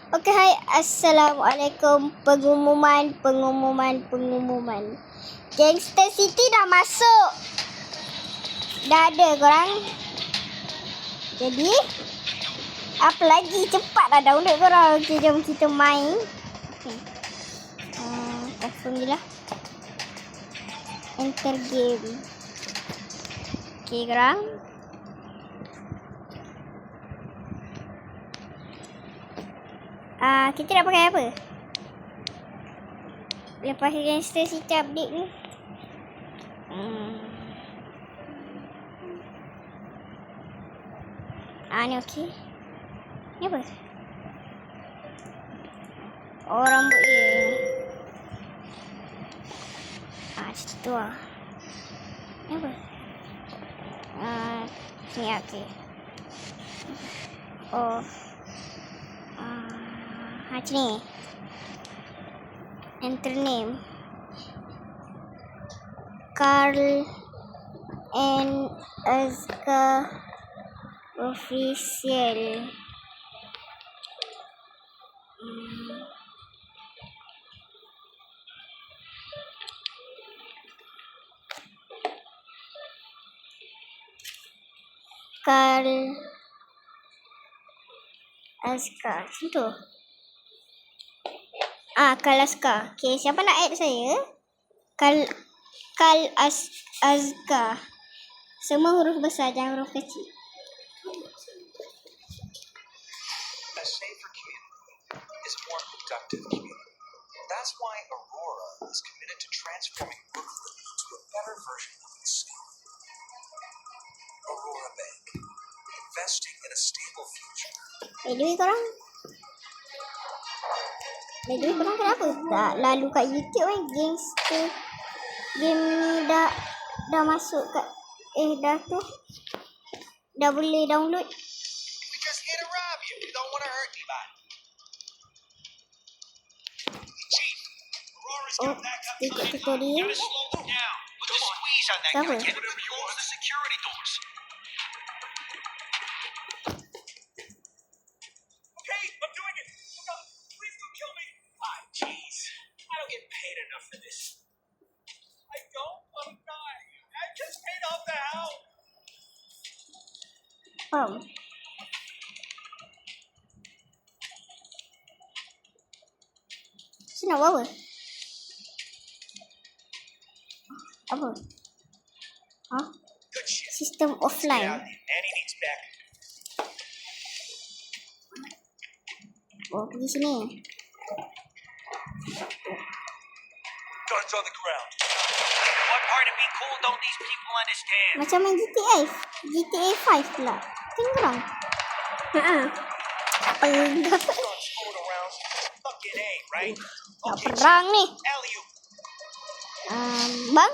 Okey, hai. Assalamualaikum. Pengumuman. Gangster City dah masuk. Dah ada korang. Jadi, apa lagi? Cepatlah download korang. Okey, jom kita main. Telefon je lah. Enter game. Okey, korang. Kita nak pakai apa? Lepas Gangster City update ni. Ni okey. Ni apa? Oh, rambut dia. Macam tu lah. Ni apa? Ni okey. Oh. Macam ni. Enter name. Carl and Azka official. Carl Azka. Macam tu. Carl Azka. Okay, siapa nak add saya? Carl Azka. Semua huruf besar, jangan huruf kecil. A safer community is a more productive community. That's why Aurora is committed to transforming Brooklyn into a better version of itself. Aurora Bank, investing in a stable future. By the way korang kenapa tak lalu kat YouTube kan? Gangster game ni dah masuk kat dah tu. Dah boleh download. We just here to rob you. We don't want to hurt anybody. Chief, Aurora's got back up Ikut time. tutorial. Gotta slow them down. Put the squeeze on that Siapa? guy. Get whatever you want. The security doors. Okay, I'm doing it. Look up. Please don't kill me. Jeez. I don't get paid enough for this. I don't want to die. I just paid off the house. Sini nak buat apa? Apa? Good shit. System offline. Yeah, Annie needs back. Oh, pergi sini. Guns on the ground. What part of being cool don't these people understand? Macam main GTA 5 pula. Tengok korang. Pegang. Guns fooling around. Fucking A, right? Nak perang ni. Alley-oop. Bang?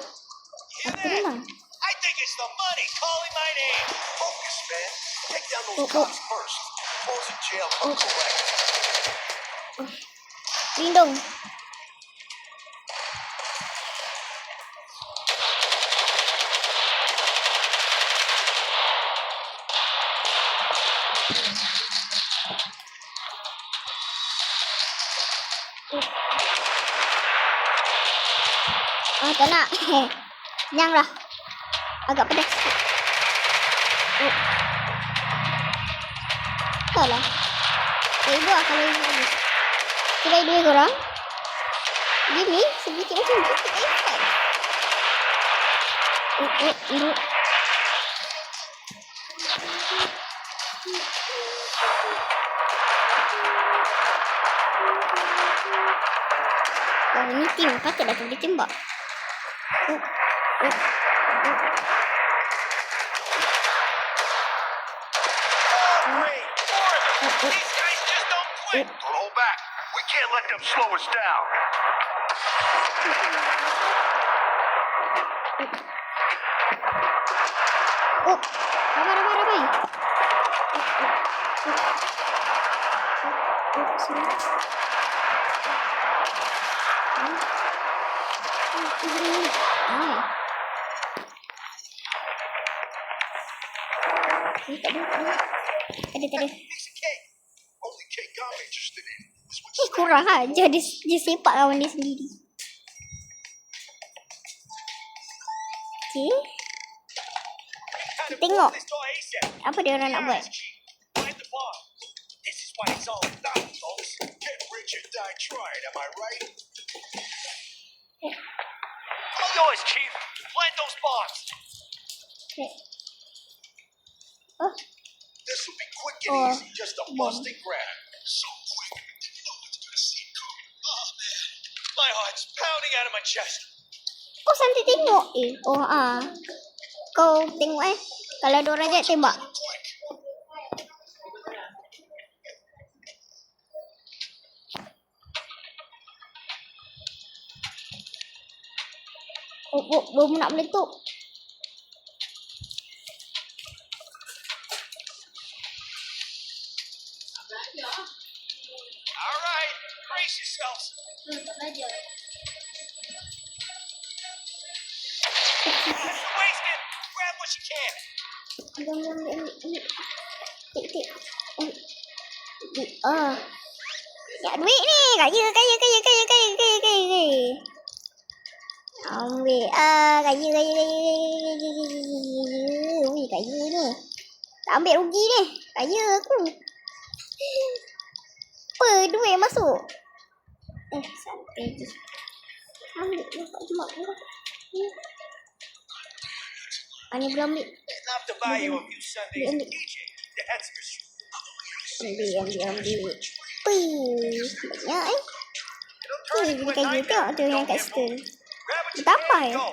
Hear Apa that? bang? I think it's the money calling my name. Focus, man. Take down those cops first. Those in jail come correct. Lindung. Tak nak. Kenyang lah. Agak pedas. Tak lah. Tak ibu lah kalau ibu habis. Kita idea korang. Game ni sedikit macam GTA 5. Oh, ni tim. Patut dah boleh tembak. Great. These guys just don't quit. Don't hold back. We can't let them slow us down. Ramai. Tak ada. Piece of cake. only cake I'm interested in is with Kurang ha. Dia sepak kawan dia sendiri. Okay. Gotta Tengok. blow this door ASAP. Apa dia orang nak buat? Find the bomb. This is what it's all about, folks. Get rich or die trying, am I right? All yours, Chief. Plant those bombs. Okay. Oh. This will be quick Oh. and easy, just a bust and grab. So quick, no one's gonna see it coming. Oh man, my heart's pounding out of my chest. Kau sampai tengok Kau tengok kalau ada orang jat tembak. Quick. Bom nak meletup. All right, brace yourselves. Wasted. Grab what you can. Ambil. Tik. Ya duit ni. Kaya. Ambil. Kaya. Ui, kaya ni. Tak ambil rugi ni. Kaya aku. Apa duit masuk? Sampai je. Ambil. Cuma. Ani belum ambil. Enough to buy you a few Sundays in DJ. That's for sure. Ambil. Wih, banyak Dia kayu tengok tu yang kat situ. Grab what you Betapa can. Go.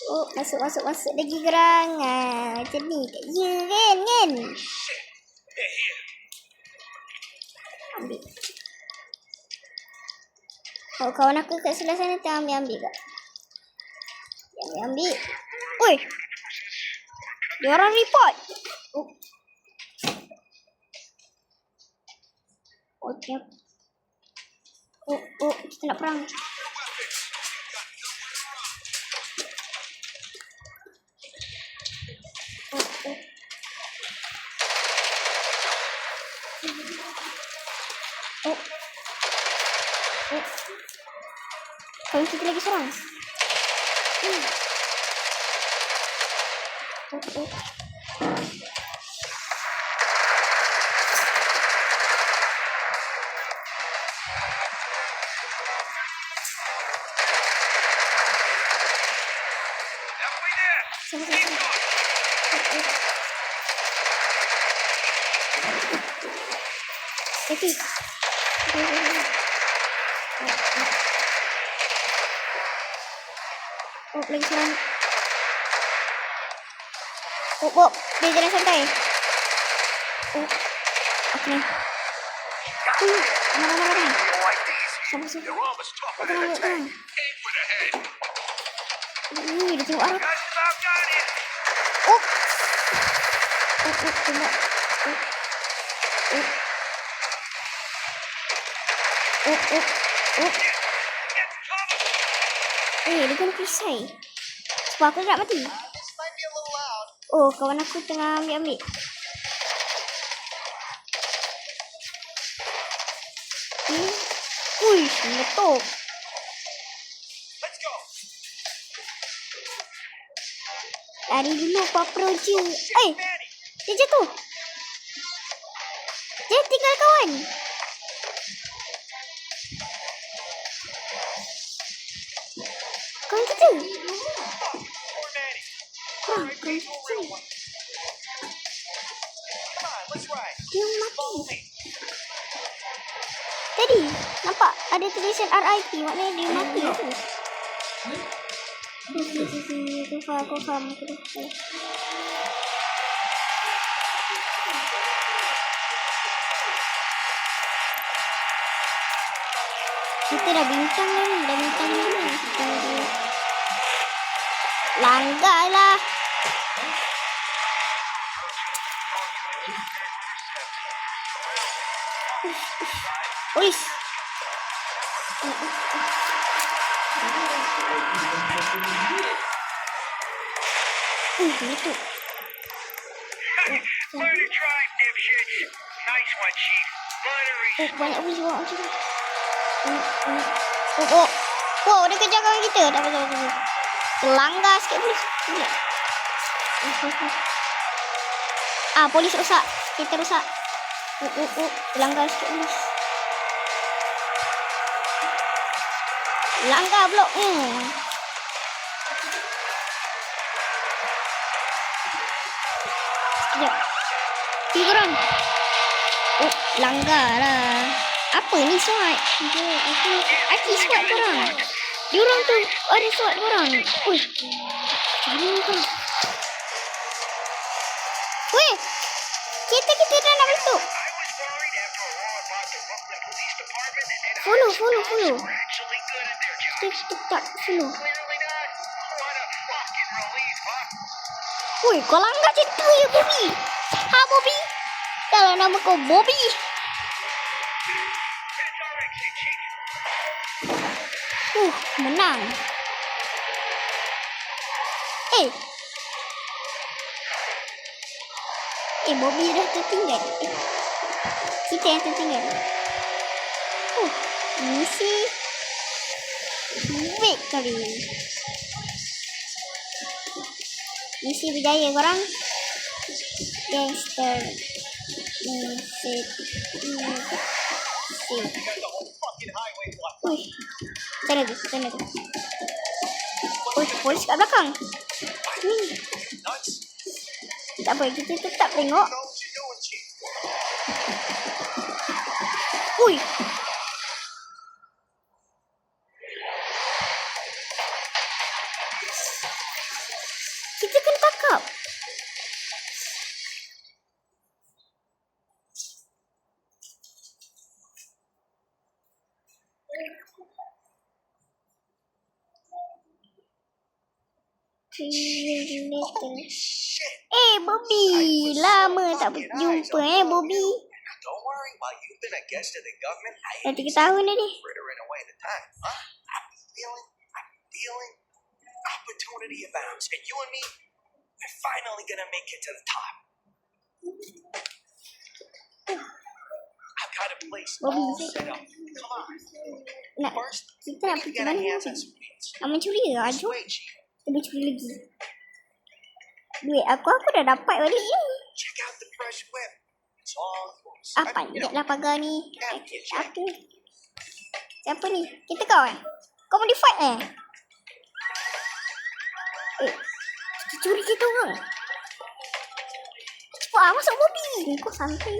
Oh, masuk lagi gerang. Macam ni. Ya kan? Shit. They're here. Ambil. Oh, kawan aku kat sebelah sana tengah ambil kak. Ambil. Oi. Dia orang report. Okay. Kita nak perang. Kalau kita lagi serang. Halfway there. Keep going. Okey. Lagi serang. Dia jalan santai. Okey. Mana. Like these. Sama. They're almost tougher than a tank. Aim for the head. Dia tengok arah. Guys, about got it. Tengok. Get cover. Dia kena perisai. Sebab aku tak mati. This might be a little loud. Oh, kawan aku tengah ambil. Ui, meletup. Let's go. Lari dulu, Papro je. Manny. Dia jatuh. Dia tinggal kawan. Kawan kita. Poor Manny. Kawan He's a real kita. one. Come on, let's ride. Dia mati. Follow me. Tadi, nampak ada tulisan RIP. Maknanya dia mati tu. Aku faham. Kita dah bincang ni. Langgar lah. Polis. Itu. Learn to drive, dipshits. Nice one, Chief. Buttery Oh, banyak polis bawa macam ni. Oh. Wow, dia kejar kawan kita. Tak apa. Terlanggar sikit polis. Polis rosak. Kita rosak. Terlanggar sikit polis. Langgar blok. Sekejap. Pergi korang. Oh, langgar lah. Apa ni SWAT? Aki SWAT korang. Diorang tu ada SWAT korang. Ui. Cari korang. Weh. Kita dah nak masuk. Follow. Tak follow. Woi, kau langgar cerita ya, Bobby. Bobby. Kalau nama kau Bobby. Menang. Bobby dah tertinggal. Kita yang tertinggal. Misi victory. Misi berjaya korang. Gangster. Misi. Sana tu. Polis kat belakang. Tak apa, kita tetap tengok. Kita kena tangkap. Bobby, lama tak berjumpa Bobby. Don't worry, while you've been a guest of the government, Dah 3 tahun dah ni. frittering away the time. I'm feeling opportunity abounds, and you and me, we're finally gonna make it to the top. I've got a place all set up. Come on. First, Kita nak we pergi gotta mana hands lagi? on some beats. Nak mencuri ke? This Jom. way, Chief. Kita mencuri lagi. Duit aku dah dapat balik ni. Check out the fresh whip. It's all yours. Apa ni? Lihatlah pagar ni. Apa? Siapa ni? Kita kau Kau mau di fight curi kita orang. Cepat masuk Bobby. Kau santai.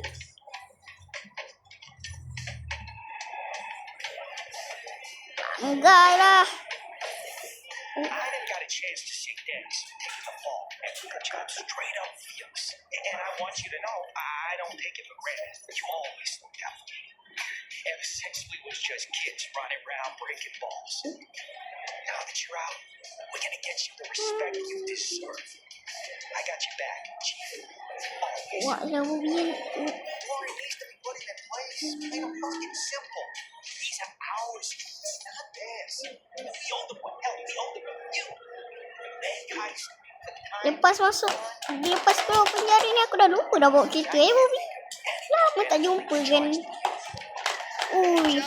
Enggak lah. I didn't got a chance to shake Dennis, take the fall, and do the job straight up for you. And I want you to know, I don't take it for granted. You always looked out for me. Ever since we was just kids running around breaking balls. Now that you're out, we're gonna get you the respect you deserve. I got your back, Chief. Always. Wah, dah Bobby. Glory needs to be put in place. Plain and fucking simple. These are ours. It's not theirs. We own them. Hell, we own them. You. The bank heist. Lepas masuk, lepas keluar penjara ni aku dah lupa dah bawa kereta Bobby. Lama tak jumpa kan. Ui.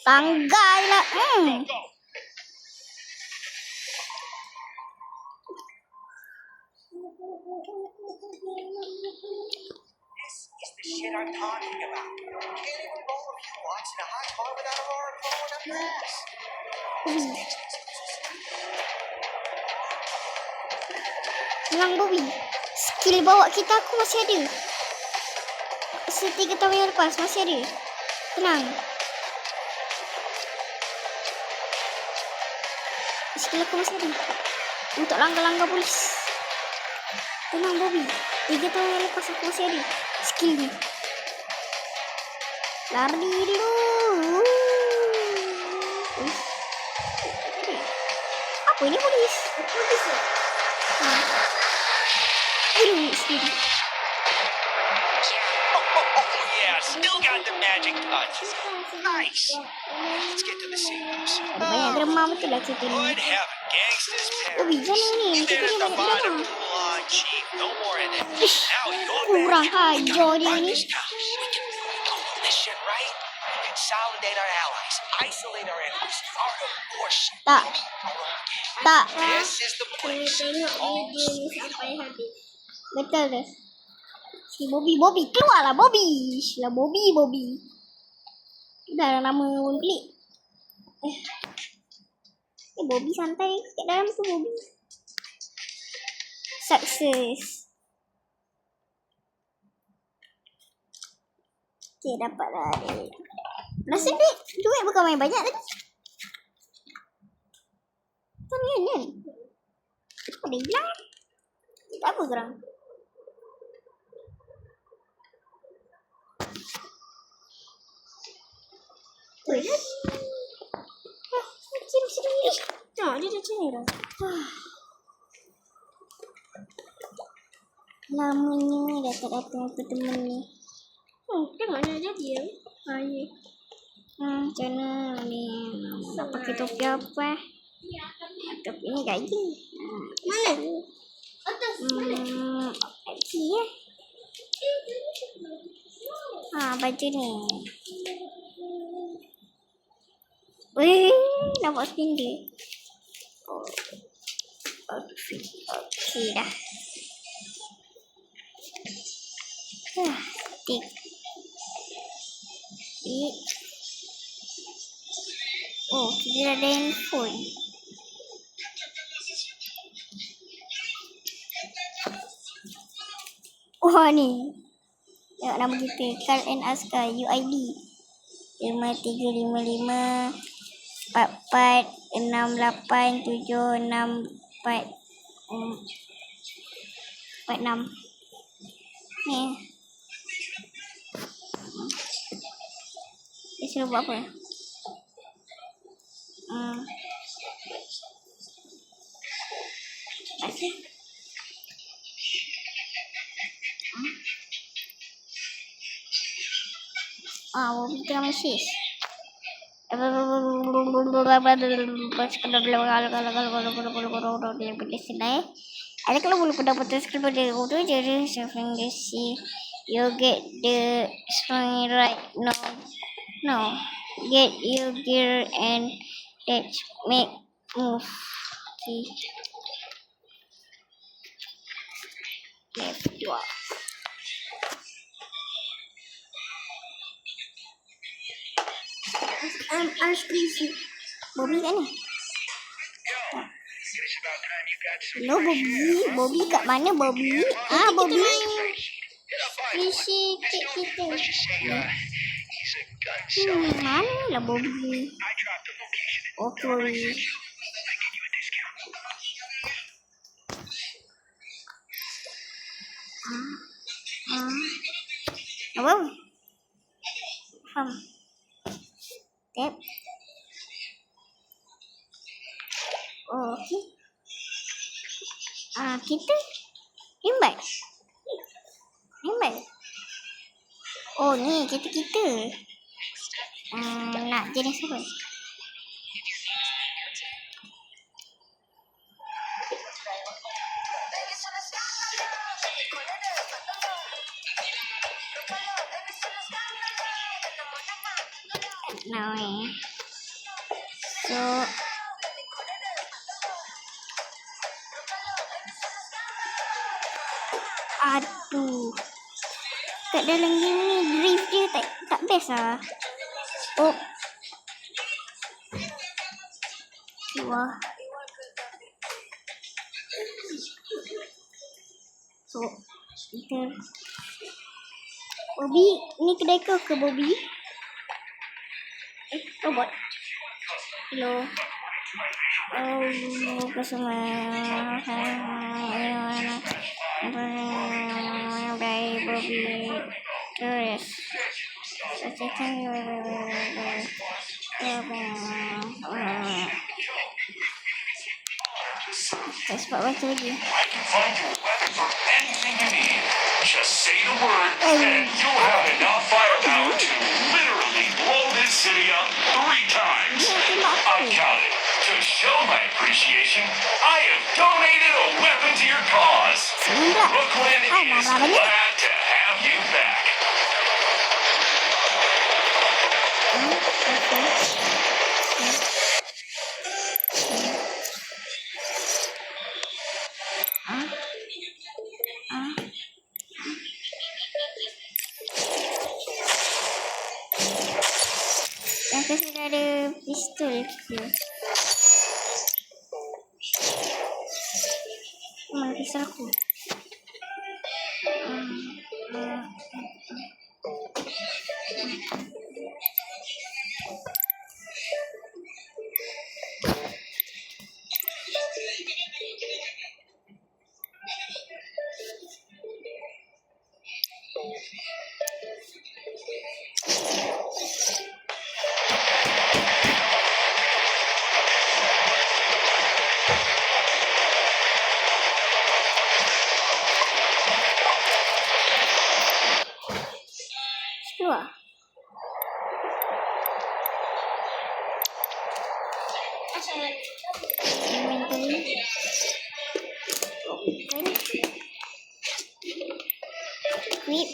Tanggai lah. This is the shit I'm talking about. Can't even roll a few blocks in a hot car without a roar falling up your ass. Tenang Bobby. Skill bawa kita aku masih ada. 3 tahun yang lepas masih ada. Tenang. Skill aku masih ada. Untuk langgar-langgar polis. Tenang Bobby. 3 tahun yang lepas aku masih ada. Skill ni. Lari dulu. Apa ini polis? Polis ya? Skill. Oh, yeah, still got the magic touch. Nice. Let's get to the signals. Ada banyak drama betul lah cerita ni. Good heaven, gangsters Oh, Bijan ni. He's Cerita there dia at the banyak bottom. drama. Come on, Chief. No more in it. Ish, Now you're kurang back. hajar dia Run ni. this town. We can control this shit, right? Consolidate our allies. Isolate our enemies. Our abortion. Tak. Tak. This is the place. All Betul dah. Si Bobby. Keluarlah Bobby. Lah Bobby. Dah nama pun pelik. Bobby santai kat dalam tu Bobby. Sukses. Okay, dapat dah. Rasa duit bukan main banyak tadi. Kan. Ada hilang. Tak apa korang. Macam sendiri. Tengok dia dah cair dah. Lamanya dah tak datang ke teman ni. Tengok dah jadi ya. Ya. Macam mana ni? Nak pakai topi apa? Topi ni gaji. Mana? Atas mana? Gaji ya. Baju ni. Weh, nampak spindle. Okey dah. Tik. Kita ada handphone. Ni. Tengok nama kita. Carl and Aska. UID 5355 44687646. Ni. Dia suruh buat apa? Masih. Bobby tengah mesis. Ada kalau boleh pendapat subscribe pada auto jadi surfing the sea. You get the song right now. Get your gear and let's make move. Okay, dua. Bobby kan ni? Hello Bobby kat mana Bobby? Bobby. Isi kek kita. Mana lah Bobby? Okay. Apa? Tap. Okay. Kita rimbat. Ni kita. Nak jenis apa? Now so aduh, kat dalam game ni drift dia tak best lah. Wah. So kita Bobby, ni kedai kau ke Bobby? Robot. Hello. Kesama. Bye Bobby. Curious. Kita sebab baca lagi. Just say the word, and you'll have enough firepower to literally blow this city up 3 times. I counted. To show my appreciation, I have donated a weapon to your cause. Brooklyn is glad to have you back. Aku sudah ada pistol ke? Mana pistol aku? Keluar. Inventory. Open. Equip.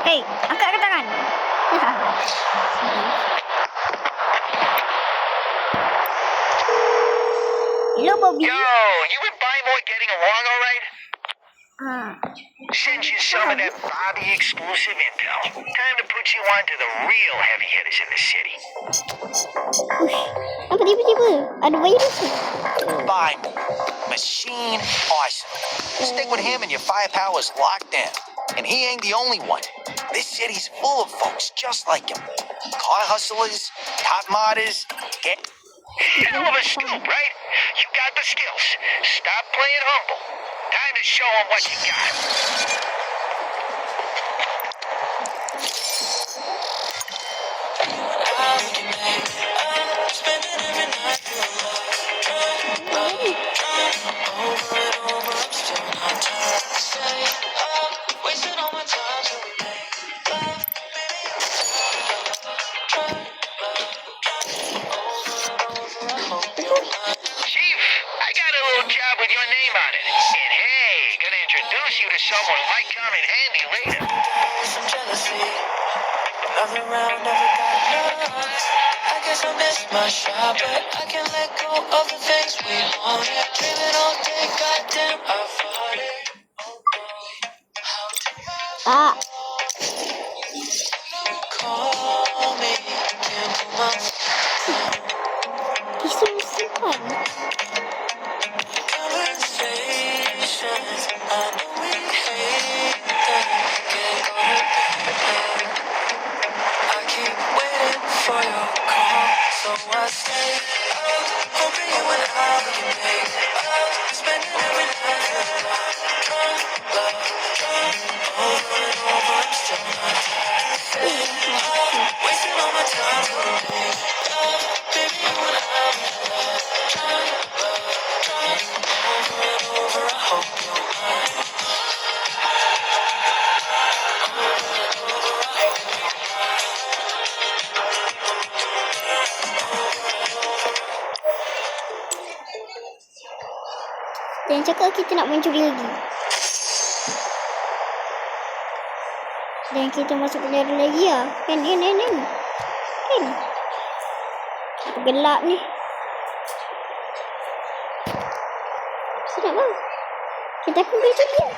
Hey, angkat ke tangan. Hello, Bobby. Yo, you and Byboy getting along all right? Ah, Send you some of that Bobby exclusive intel. Time to put you on to the real heavy hitters in the city. apa tiba-tiba? Ada virus ke? Byboy. Machine awesome. Stick with him and your firepower's locked in. And he ain't the only one. This city's full of folks just like him. Car hustlers, top modders, hell of a scoop, right? You got the skills. Stop playing humble. Time to show him what you got. Chief, I got a little job with your name on it. And hey, gonna introduce you to someone who might come in handy later. Some jealousy, nothing round, never got lost. I guess I missed my shot, but I can't let go of the things we wanted. Dreaming all day, goddamn, I fought it. Tak. Call me, can't put my Pistol simpan. conversations. I know we hate them, can't go to bed. I keep waiting for your call, so I stay up, hoping you and I can make up, spending every night drunk, love, over and over, I'm still not tired. Wasting all my time for me, baby, you and I drunk, over and over, I hope you're mine. Jangan cakap kita nak mencuri lagi. Dan kita masuk penjara lagi lah. Kan. Apa gelap ni. Sedap lah. Kita akan boleh curi lah.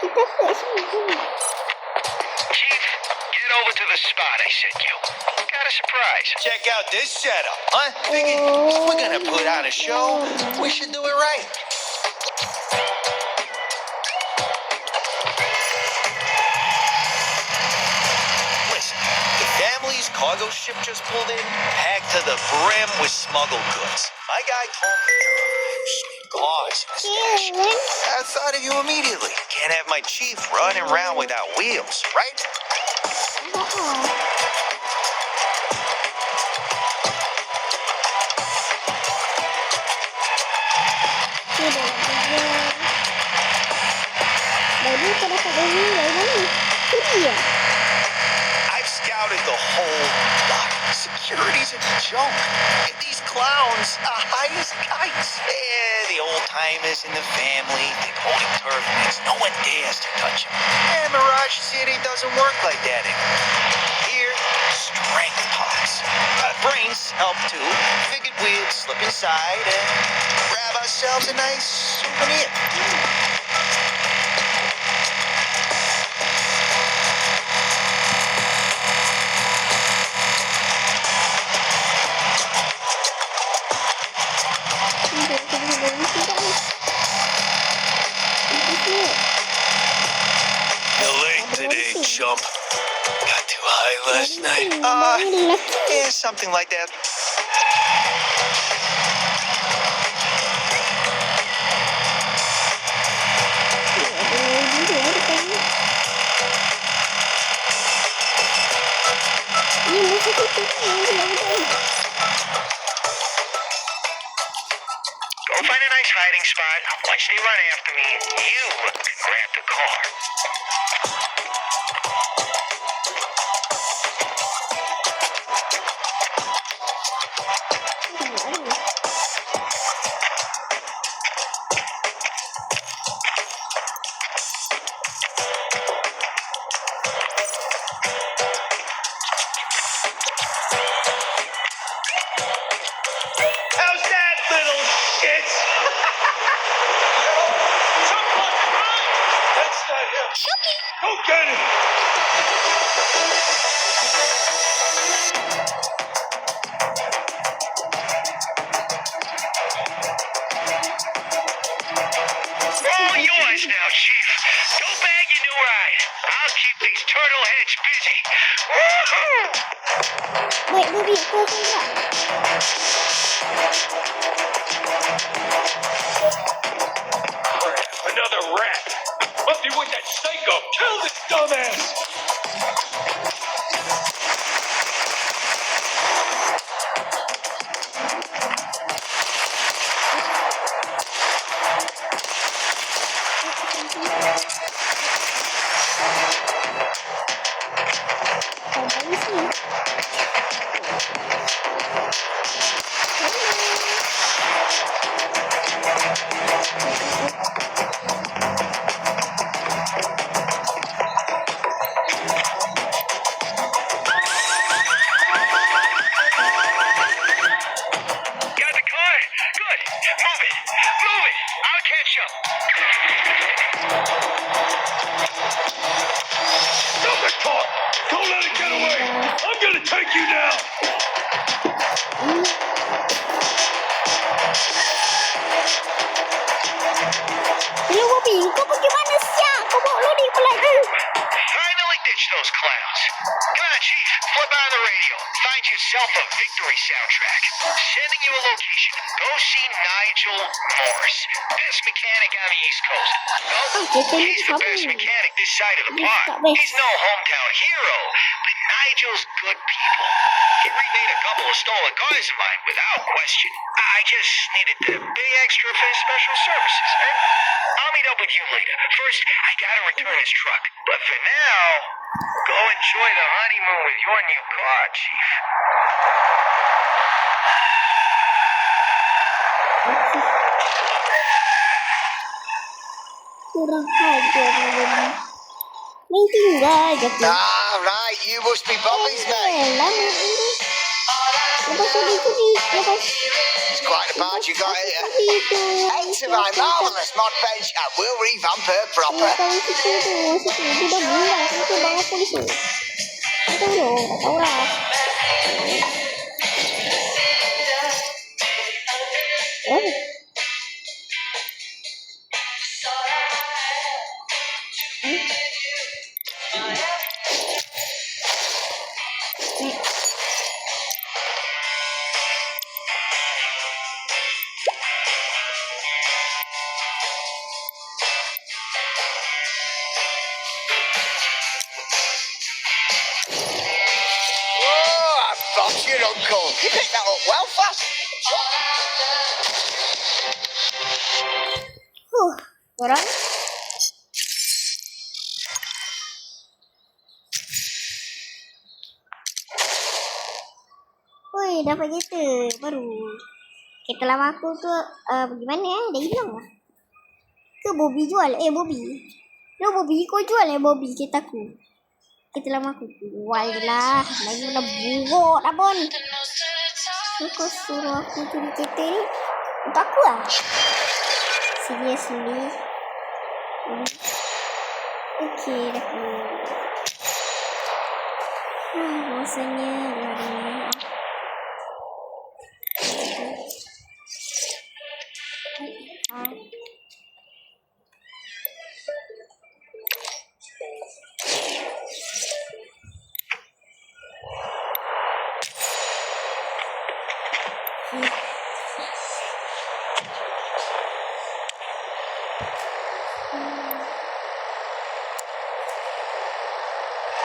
Kita kat sini. Chief, get over to the spot I sent you. Got a surprise. Check out this setup, huh? Figured if we're gonna put on a show, we should do it right. Listen, the family's caught cargo ship just pulled in, packed to the brim with smuggled goods. My guy told me there were sweet claws in the stash. Karen. I thought of you immediately. Can't have my chief running around without wheels, right? Baru kau dapat dari mana? Itu dia. I've scouted the whole lot. Security's a junk. And these clowns are high as kites. Yeah, the old timers in the family think holding turf means no one dares to touch them. And Mirage City doesn't work like that anymore. Here, strength talks. Brains help too. Figured we'd slip inside and grab ourselves a nice souvenir. You're late today, chump. Got too high last night. Yeah, something like that. Go find a nice hiding spot. Once they run after me, you can grab the car. How's that, little shit? That's not him. Go get him. All yours now, Chief. Go bag your new ride. I'll keep these turtle heads busy. Woohoo! Baik, Bobby, aku akan tak. Another rat. Up you with that psycho. Kill this dumbass. Kau balik sini. Got the car? Good. Move it. Move it. I'll catch up. Stop the car. Don't let it get away. I'm gonna take you down. Hello, Bobby. Kau pergi mana siap? Kau bawa loading pula. Finally ditch those clowns. Come on, Chief. Flip on the radio. Find yourself a victory soundtrack. Sending you a location. Go see Nigel Morse. Best mechanic on the East Coast. Well, he's the best mechanic this side of the pond. He's no hometown hero, but Nigel's good people. He remade a couple of stolen cars of mine without question. I just needed to pay extra for his special services. I'll meet up with you later. First, I gotta return his truck. But for now, go enjoy the honeymoon with your new car, Chief. Kurang ajar Bobby. Main tinggal je tu. Ah, right. You must be Bobby's mate. Lama dulu. Lepas tu dia pergi. Lepas It's quite a part you got here. itu. Enter my marvelous mod bench and we'll revamp her proper. Tahu situ tu. Situ. Dia dah bilang. Situ bawah polis tu. Tak tahu tu. Tak tahu lah. Oh. it, Uncle. You picked that up well fast. Korang. Woi, dapat kereta baru. Kereta lama aku tu bagaimana dah hilang lah. Ke Bobby jual? Bobby. No, Bobby kau jual Bobby kereta aku. Kereta lama aku jual je lah. Lagi dah buruk dah pun. Kau suruh aku curi kereta ni untuk aku lah. Seriously. Okay dah. Rasanya dah.